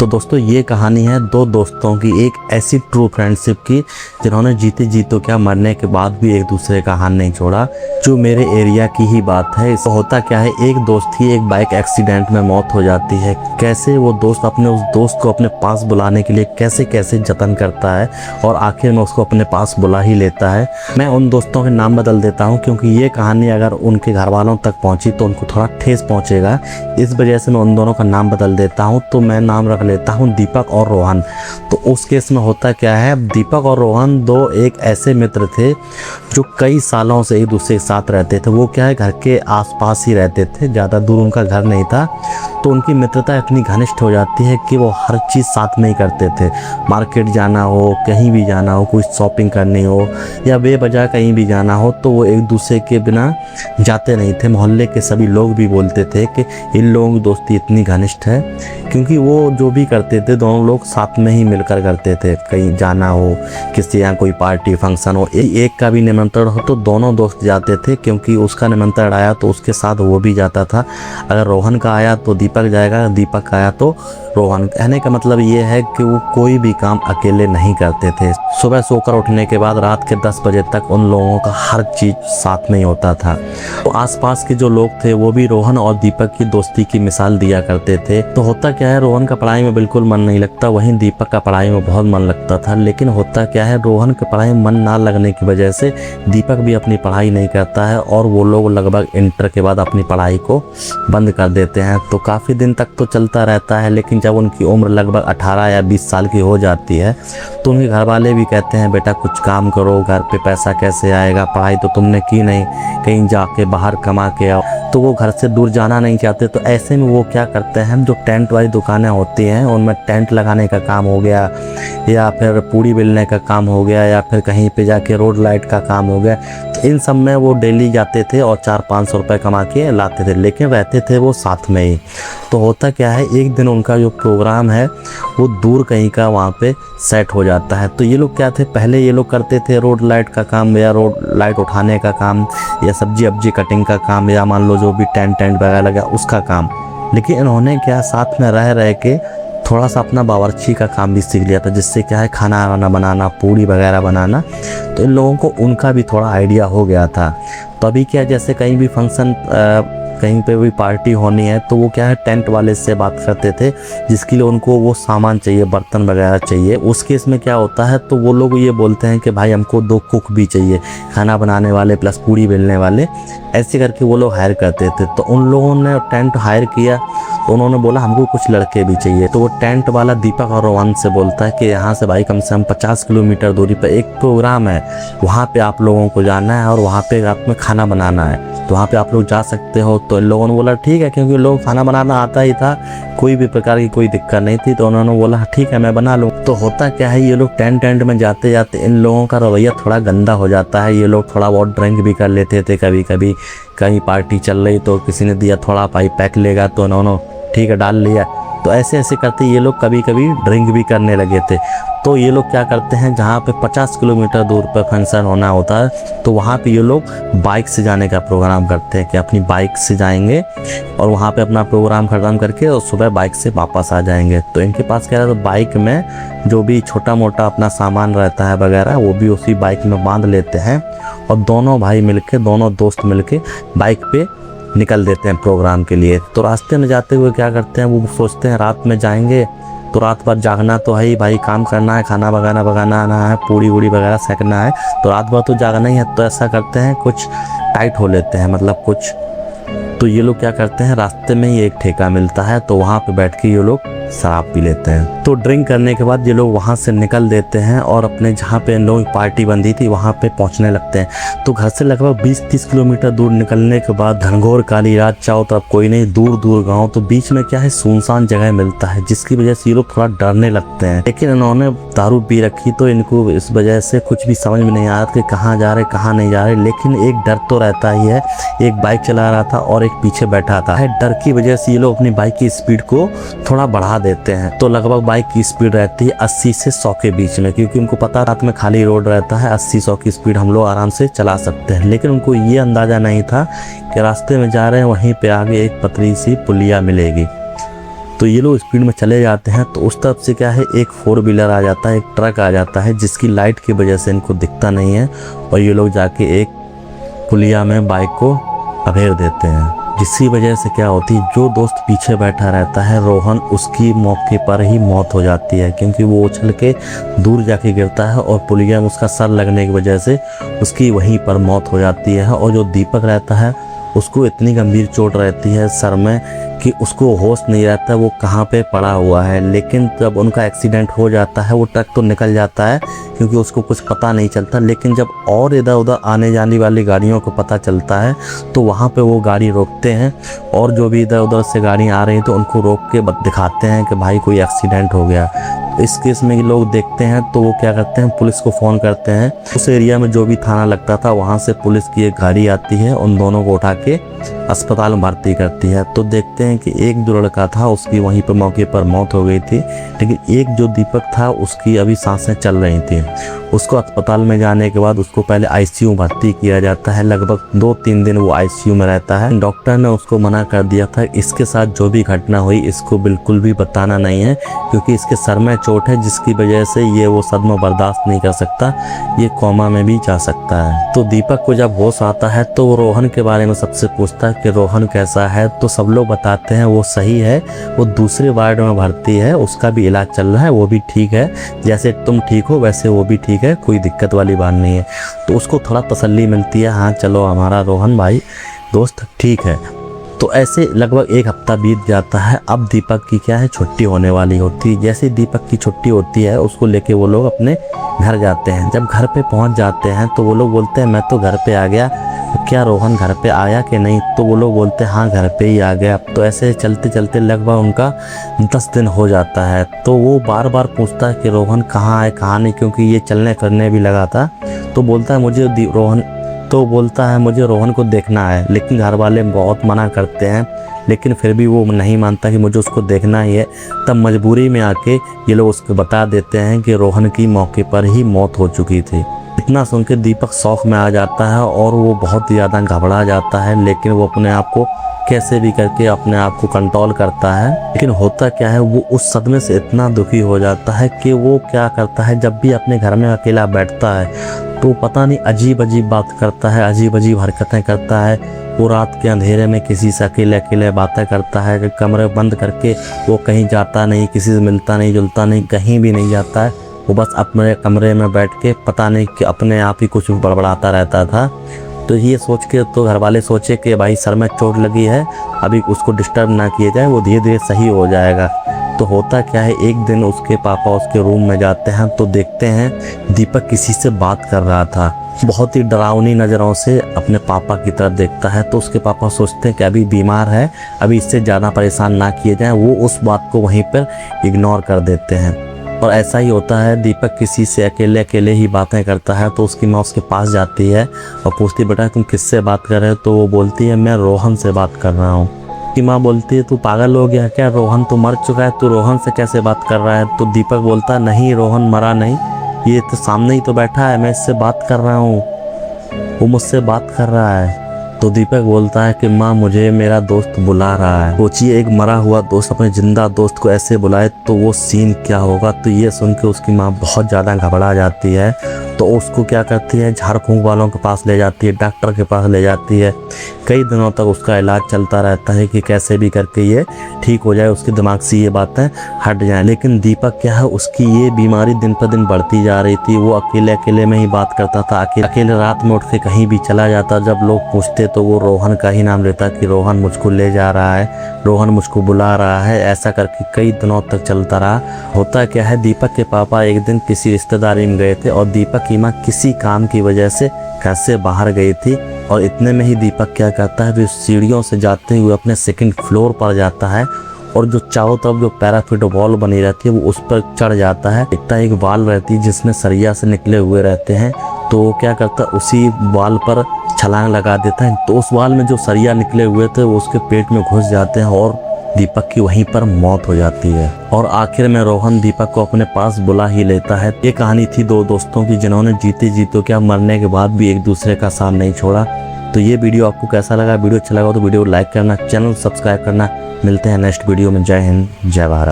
तो दोस्तों ये कहानी है दो दोस्तों की, एक ऐसी ट्रू फ्रेंडशिप की जिन्होंने जीते जी तो क्या मरने के बाद भी एक दूसरे का हाथ नहीं छोड़ा। जो मेरे एरिया की ही बात है। इसको होता क्या है, एक दोस्त की एक बाइक एक्सीडेंट में मौत हो जाती है। कैसे वो दोस्त अपने उस दोस्त को अपने पास बुलाने के लिए कैसे कैसे जतन करता है और आखिर में उसको अपने पास बुला ही लेता है। मैं उन दोस्तों के नाम बदल देता हूँ क्योंकि ये कहानी अगर उनके घर वालों तक पहुँची तो उनको थोड़ा ठेस पहुँचेगा। इस वजह से मैं उन दोनों का नाम बदल देता हूँ। तो मैं नाम रख लेता हूँ दीपक और रोहन। तो उस केस में होता क्या है, दीपक और रोहन दो एक ऐसे मित्र थे जो कई सालों से एक दूसरे के साथ रहते थे। वो क्या है, घर के आसपास ही रहते थे, ज़्यादा दूर उनका घर नहीं था। तो उनकी मित्रता इतनी घनिष्ठ हो जाती है कि वो हर चीज़ साथ में ही करते थे। मार्केट जाना हो, कहीं भी जाना हो, कुछ शॉपिंग करनी हो या बेवजह कहीं भी जाना हो तो वो एक दूसरे के बिना जाते नहीं थे। मोहल्ले के सभी लोग भी बोलते थे कि इन लोगों की दोस्ती इतनी घनिष्ठ है क्योंकि वो जो भी करते थे दोनों लोग साथ में ही मिलकर करते थे। कहीं जाना हो, किसी यहाँ कोई पार्टी फंक्शन हो, एक का भी निमंत्रण हो तो दोनों दोस्त जाते थे क्योंकि उसका निमंत्रण आया तो उसके साथ वो भी जाता था। अगर रोहन का आया तो दीपक जाएगा, दीपक का आया तो रोहन। कहने का मतलब ये है कि वो कोई भी काम अकेले नहीं करते थे। सुबह सोकर उठने के बाद रात के 10 बजे तक उन लोगों का हर चीज़ साथ में ही होता था। तो आसपास के जो लोग थे वो भी रोहन और दीपक की दोस्ती की मिसाल दिया करते थे। तो होता क्या है, रोहन का पढ़ाई में बिल्कुल मन नहीं लगता, वहीं दीपक का पढ़ाई में बहुत मन लगता था। लेकिन होता क्या है, रोहन के पढ़ाई में मन ना लगने की वजह से दीपक भी अपनी पढ़ाई नहीं करता है और वो लोग लगभग इंटर के बाद अपनी पढ़ाई को बंद कर देते हैं। तो काफ़ी दिन तक तो चलता रहता है, लेकिन जब उनकी उम्र लगभग 18 या 20 साल की हो जाती है तो उनके घर वाले भी कहते हैं बेटा कुछ काम करो, घर पे पैसा कैसे आएगा, पढ़ाई तो तुमने की नहीं, कहीं जाके बाहर कमा के आओ। तो वो घर से दूर जाना नहीं चाहते। तो ऐसे में वो क्या करते हैं, जो टेंट वाली दुकानें होती हैं उनमें टेंट लगाने का काम हो गया या फिर पूड़ी बेलने का काम हो गया या फिर कहीं पे जाके रोड लाइट का काम हो गया, तो इन सब में वो डेली जाते थे और 400-500 रुपये कमा के लाते थे। लेकिन रहते थे वो साथ में ही। तो होता क्या है, एक दिन उनका जो प्रोग्राम है वो दूर कहीं का वहाँ पे सेट हो जाता है। तो ये लोग क्या थे, पहले ये लोग करते थे रोड लाइट का काम या रोड लाइट उठाने का काम या सब्जी अब्जी कटिंग का काम या मान लो जो भी टेंट वगैरह लगा उसका काम। लेकिन इन्होंने क्या साथ में रह के थोड़ा सा अपना बावर्ची का काम भी सीख लिया था, जिससे क्या है खाना वाना बनाना, पूड़ी वगैरह बनाना। तो इन लोगों को उनका भी थोड़ा आइडिया हो गया था। तो अभी क्या, जैसे कहीं भी फंक्शन कहीं पे भी पार्टी होनी है तो वो क्या है टेंट वाले से बात करते थे जिसके लिए उनको वो सामान चाहिए, बर्तन वगैरह चाहिए। उस केस में क्या होता है, तो वो लोग ये बोलते हैं कि भाई हमको 2 कुक भी चाहिए, खाना बनाने वाले प्लस पूड़ी बेलने वाले। ऐसे करके वो लोग हायर करते थे। तो उन लोगों ने टेंट हायर किया तो उन्होंने बोला हमको कुछ लड़के भी चाहिए। तो वो टेंट वाला दीपक और रोहन से बोलता है कि यहाँ से भाई कम से कम 50 किलोमीटर दूरी पर एक प्रोग्राम है, वहाँ पे आप लोगों को जाना है और वहाँ पे रात में खाना बनाना है, तो वहाँ पे आप लोग जा सकते हो। तो इन लोगों ने बोला ठीक है, क्योंकि लोग खाना बनाना आता ही था, कोई भी प्रकार की कोई दिक्कत नहीं थी। तो उन्होंने बोला ठीक है मैं बना लूँ। तो होता क्या है, ये लोग टेंट में जाते जाते इन लोगों का रवैया थोड़ा गंदा हो जाता है। ये लोग थोड़ा बहुत ड्रिंक भी कर लेते थे। कभी कभी कहीं पार्टी चल रही तो किसी ने दिया थोड़ा भाई पैक लेगा तो उन्होंने ठीक है डाल लिया। तो ऐसे ऐसे करते ये लोग कभी कभी ड्रिंक भी करने लगे थे। तो ये लोग क्या करते हैं, जहाँ पे 50 किलोमीटर दूर पर फंक्शन होना होता है तो वहाँ पे ये लोग बाइक से जाने का प्रोग्राम करते हैं कि अपनी बाइक से जाएंगे और वहाँ पे अपना प्रोग्राम खत्म करके और सुबह बाइक से वापस आ जाएंगे। तो इनके पास क्या रहता है, बाइक में जो भी छोटा मोटा अपना सामान रहता है वगैरह वो भी उसी बाइक में बांध लेते हैं और दोनों भाई मिलके, दोनों दोस्त मिलके बाइक पे निकल देते हैं प्रोग्राम के लिए। तो रास्ते में जाते हुए क्या करते हैं, वो सोचते हैं रात में जाएंगे तो रात भर जागना तो है ही भाई, काम करना है, खाना वगैरह बनाना है, पूड़ी वूड़ी वगैरह सेकना है, तो रात भर तो जागना ही है। तो ऐसा करते हैं कुछ टाइट हो लेते हैं, मतलब कुछ। तो ये लोग क्या करते हैं, रास्ते में ही एक ठेका मिलता है तो वहाँ पे बैठ के ये लोग शराब पी लेते हैं। तो ड्रिंक करने के बाद ये लोग वहाँ से निकल देते हैं और अपने जहाँ पे इन लोगों की पार्टी बंधी थी वहाँ पे पहुँचने लगते हैं। तो घर से लगभग 20-30 किलोमीटर दूर निकलने के बाद घनघोर काली रात, चारों तरफ कोई नहीं, दूर दूर गाँव, तो बीच में क्या है सुनसान जगह मिलता है जिसकी वजह से ये लोग थोड़ा डरने लगते हैं। लेकिन इन्होंने दारू पी रखी तो इनको इस वजह से कुछ भी समझ में नहीं आ रहा कि कहाँ जा रहे कहाँ नहीं जा रहे। लेकिन एक डर तो रहता ही है, एक बाइक चला रहा था और एक पीछे बैठा था। डर की वजह से ये लोग अपनी बाइक की स्पीड को थोड़ा बढ़ा देते हैं। तो लगभग बाइक की स्पीड रहती है 80 से 100 के बीच में, क्योंकि उनको पता रात में खाली रोड रहता है, 80-100 की स्पीड हम लोग आराम से चला सकते हैं। लेकिन उनको ये अंदाज़ा नहीं था कि रास्ते में जा रहे हैं वहीं पे आगे एक पतली सी पुलिया मिलेगी। तो ये लोग स्पीड में चले जाते हैं, तो उस तरफ से क्या है एक 4 व्हीलर आ जाता है, एक ट्रक आ जाता है, जिसकी लाइट की वजह से इनको दिखता नहीं है, और ये लोग जाके एक पुलिया में बाइक को अभेर देते हैं। जिसकी वजह से क्या होती है, जो दोस्त पीछे बैठा रहता है रोहन, उसकी मौके पर ही मौत हो जाती है, क्योंकि वो उछल के दूर जाके गिरता है और पुलिया में उसका सर लगने की वजह से उसकी वहीं पर मौत हो जाती है। और जो दीपक रहता है उसको इतनी गंभीर चोट रहती है सर में कि उसको होश नहीं रहता वो कहाँ पे पड़ा हुआ है। लेकिन जब उनका एक्सीडेंट हो जाता है, वो ट्रक तो निकल जाता है क्योंकि उसको कुछ पता नहीं चलता, लेकिन जब और इधर उधर आने जाने वाली गाड़ियों को पता चलता है तो वहाँ पे वो गाड़ी रोकते हैं, और जो भी इधर उधर से गाड़ियाँ आ रही हैं तो उनको रोक के दिखाते हैं कि भाई कोई एक्सीडेंट हो गया। इस केस में लोग देखते हैं तो वो क्या करते हैं, पुलिस को फ़ोन करते हैं। उस एरिया में जो भी थाना लगता था वहाँ से पुलिस की एक गाड़ी आती है, उन दोनों को उठा के अस्पताल में भर्ती करती है। तो देखते हैं कि एक जो लड़का था उसकी वहीं पर मौके पर मौत हो गई थी, लेकिन एक जो दीपक था उसकी अभी सांसें चल रही थी। उसको अस्पताल में जाने के बाद उसको पहले आईसीयू भर्ती किया जाता है, लगभग 2-3 दिन वो आईसीयू में रहता है। डॉक्टर ने उसको मना कर दिया था इसके साथ जो भी घटना हुई इसको बिल्कुल भी बताना नहीं है, क्योंकि इसके सर में चोट है जिसकी वजह से ये वो सदमा बर्दाश्त नहीं कर सकता, ये कोमा में भी जा सकता है। तो दीपक को जब होश आता है तो वो रोहन के बारे में सबसे पूछता है कि रोहन कैसा है, तो सब लोग बताते हैं वो सही है, वो दूसरे वार्ड में भर्ती है, उसका भी इलाज चल रहा है, वो भी ठीक है, जैसे तुम ठीक हो वैसे वो भी ठीक है, कोई दिक्कत वाली बात नहीं है। तो उसको थोड़ा तसल्ली मिलती है, हाँ चलो हमारा रोहन भाई दोस्त ठीक है। तो ऐसे लगभग 1 हफ्ता बीत जाता है। अब दीपक की क्या है, छुट्टी होने वाली होती है। जैसे दीपक की छुट्टी होती है उसको लेके वो लोग अपने घर जाते हैं। जब घर पे पहुंच जाते हैं तो वो लोग बोलते हैं मैं तो घर पे आ गया, तो क्या रोहन घर पे आया कि नहीं, तो वो लोग बोलते हैं हाँ घर पे ही आ गया। तो ऐसे चलते चलते लगभग उनका 10 दिन हो जाता है। तो वो बार बार पूछता है कि रोहन कहाँ है कहाँ नहीं, क्योंकि ये चलने फिरने भी लगा था। तो बोलता है मुझे रोहन को देखना है, लेकिन घर वाले बहुत मना करते हैं, लेकिन फिर भी वो नहीं मानता कि मुझे उसको देखना ही है। तब मजबूरी में आके ये लोग उसको बता देते हैं कि रोहन की मौके पर ही मौत हो चुकी थी। इतना सुन के दीपक शौक में आ जाता है और वो बहुत ज़्यादा घबरा जाता है, लेकिन वो अपने आप को कैसे भी करके अपने आप को कंट्रोल करता है। लेकिन होता क्या है, वो उस सदमे से इतना दुखी हो जाता है कि वो क्या करता है, जब भी अपने घर में अकेला बैठता है तो पता नहीं अजीब अजीब बात करता है, अजीब अजीब हरकतें करता है। वो रात के अंधेरे में किसी से अकेले अकेले बातें करता है, कमरे बंद करके वो कहीं जाता नहीं, किसी से मिलता नहीं जुलता नहीं, कहीं भी नहीं जाता है। वो बस अपने कमरे में बैठ के पता नहीं कि अपने आप ही कुछ बड़बड़ाता रहता था। तो ये सोच के तो घर वाले सोचे कि भाई सर में चोट लगी है, अभी उसको डिस्टर्ब ना किया जाए, वो धीरे धीरे सही हो जाएगा। तो होता क्या है, एक दिन उसके पापा उसके रूम में जाते हैं तो देखते हैं दीपक किसी से बात कर रहा था। बहुत ही डरावनी नज़रों से अपने पापा की तरफ देखता है। तो उसके पापा सोचते हैं कि अभी बीमार है, अभी इससे ज़्यादा परेशान ना किए जाए। वो उस बात को वहीं पर इग्नोर कर देते हैं। और ऐसा ही होता है, दीपक किसी से अकेले अकेले ही बातें करता है। तो उसकी माँ उसके पास जाती है और पूछती बेटा तुम किससे बात कर रहे हो। तो वो बोलती है मैं रोहन से बात कर रहा हूँ। की माँ बोलती है तू पागल हो गया क्या, रोहन तो मर चुका है, तू रोहन से कैसे बात कर रहा है। तो दीपक बोलता है नहीं रोहन मरा नहीं, ये तो सामने ही तो बैठा है, मैं इससे बात कर रहा हूँ, वो मुझसे बात कर रहा है। तो दीपक बोलता है कि माँ मुझे मेरा दोस्त बुला रहा है। सोचिए एक मरा हुआ दोस्त अपने जिंदा दोस्त को ऐसे बुलाए तो वो सीन क्या होगा। तो ये सुन के उसकी माँ बहुत ज़्यादा घबरा जाती है। तो उसको क्या करती है, झाड़ फूंक वालों के पास ले जाती है, डॉक्टर के पास ले जाती है। कई दिनों तक उसका इलाज चलता रहता है कि कैसे भी करके ये ठीक हो जाए, उसके दिमाग से ये बातें हट जाएं। लेकिन दीपक क्या है, उसकी ये बीमारी दिन पर दिन बढ़ती जा रही थी। वो अकेले अकेले में ही बात करता था, अकेले रात में उठ के कहीं भी चला जाता। जब लोग पूछते तो वो रोहन का ही नाम लेता कि रोहन मुझको ले जा रहा है, रोहन मुझको बुला रहा है। ऐसा करके कई दिनों तक चलता रहा। होता क्या है, दीपक के पापा एक दिन किसी रिश्तेदारी में गए थे और दीपक की माँ किसी काम की वजह से घर से बाहर गई थी। और इतने में ही दीपक क्या करता है, वो सीढ़ियों से जाते हुए अपने 2nd फ्लोर पर जाता है और जो चारों तरफ जो पैराफिट वॉल बनी रहती है वो उस पर चढ़ जाता है। एक वाल रहती है जिसमें सरिया से निकले हुए रहते हैं। तो वो क्या करता है, उसी वाल पर छलांग लगा देता है। तो उस वाल में जो सरिया निकले हुए थे वो उसके पेट में घुस जाते हैं और दीपक की वहीं पर मौत हो जाती है। और आखिर में रोहन दीपक को अपने पास बुला ही लेता है। ये कहानी थी 2 दोस्तों की जिन्होंने जीते जीतो क्या मरने के बाद भी एक दूसरे का साथ नहीं छोड़ा। तो ये वीडियो आपको कैसा लगा, वीडियो अच्छा लगा तो वीडियो को लाइक करना, चैनल सब्सक्राइब करना। मिलते हैं नेक्स्ट वीडियो में। जय हिंद, जय भारत।